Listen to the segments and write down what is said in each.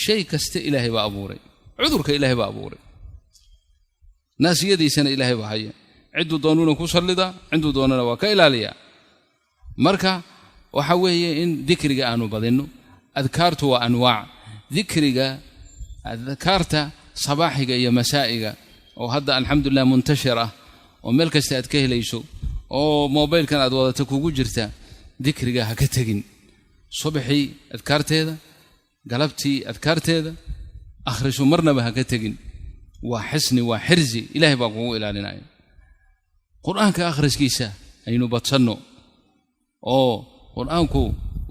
shay kasta ilaahay baa abuuray cudurka ilaahay baa abuuray naasiyadiisana ilaahay baa haya ciduu doonuna ku sallida ciduu doonana waa ka ilaaliya marka waxa weeye in dhikriga aanu badino adkaartu waa anwaac dhikriga adkaarta sabaaxiga iyo masaa'iga oo hadda alxamdulillah muntashira oo meel kasta aad ka helayso oo mobilkan aad wadata kugu jirta dhikriga ha ka tagin subaxii adkaarteeda galabtii adkaarteeda akhriso marnaba ha ka tagin waa xisni waa xirzi ilaahay baa kugu ilaalinaya quraanka akhriskiisa aynu badsanno oo quraanku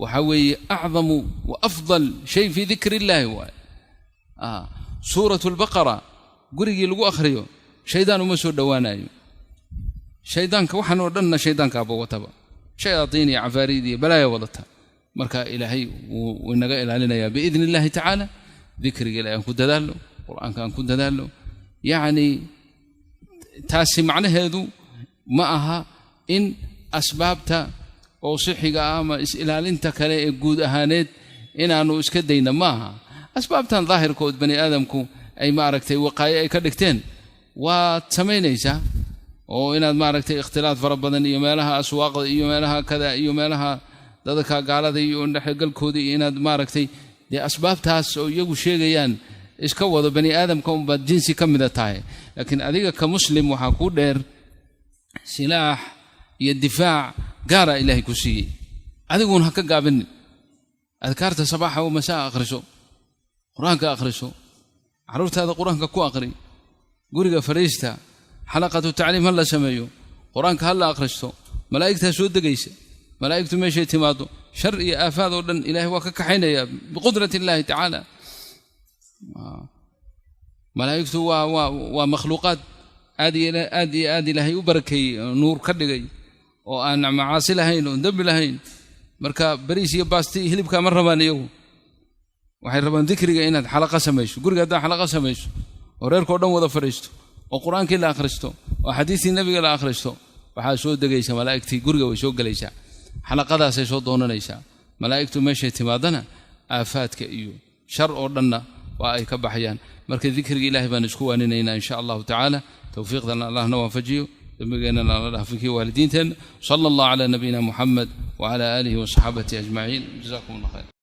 waxa weeye a'zamu wa afdal shay fi dhikrillah wa suuratul baqara gurigii lagu akhriyo shaydaan uma soo dhawaanayo shaydaanka waxaan oo dhanna shaydaanka aba wataba shayaadiin iyo cafaariid iyo balaaya wadata marka ilaahay wuu inaga ilaalinaya biidnillahi ta'ala dhikriga ilaahay ku dadaalo quraanka aan ku dadaalo yaani taasi macnaheedu ma aha in asbaabta oo sixiga ama is ilaalinta kale ee guud ahaaneed inaanu iska dayna maaha asbaabtan daahirkood bani aadamku ay ma aragtay waqaayo ay ka dhigteen waa sameynaysa oo inaad ma aragtay ikhtilaaf fara badan iyo meelaha aswaaqda iyo meelaha kada iyo meelaha dadka gaalada iyo dhaxgalkooda inaad ma aragtay de asbaabtaas oo iyagu sheegayaan iska wado bani aadamka umba jinsi kamida tahay laakiin adiga ka muslim waxa ku dheer silaax iyo difaac gaara ilaahay ku siiyay adiguna ha ka gaabin adkaarta sabaxa oo masaa akhriso quraanka akhriso carruurtaada quraanka ku akhri guriga fariista xalaqatu ta'liim hal sameeyo quraanka hal akhristo malaa'igta soo degaysa malaa'igtu meeshay timaado shar iyo aafaad oo dhan ilaahay waa ka kaxaynaya biqudrati illaahi ta'ala malaa'igtu waa makhluuqaad aad ilaahay u barakay nuur ka dhigay oo aan macaasi lahayn oo dambi lahayn marka bariis iyo baasti hilibka ma rabaan iyagu waxay rabaan dhikriga inaad xalaqa sameeyso guriga hadaa xalaqa sameeyso oo reerkoo dhan wada fariisto oo quraankii la akhristo oo xadiiskii nabiga la akhristo waxa soo degaysa malaa'igtii guriga way soo galaysaa xalaqadaas ay soo doonanaysaa malaa'igtu meeshay timaadana aafaadka iyo shar oo dhanna waa ay ka baxayaan marka dhikriga ilaahay baan isku waaninaynaa insha Allah ta'ala tawfiiqdan Allahna waafajiyo dambigana Allah dhaafiki waalidiinteena sallallahu ala nabiyina Muhammad wa ala alihi wa sahbihi ajma'in jazakumullahu khayr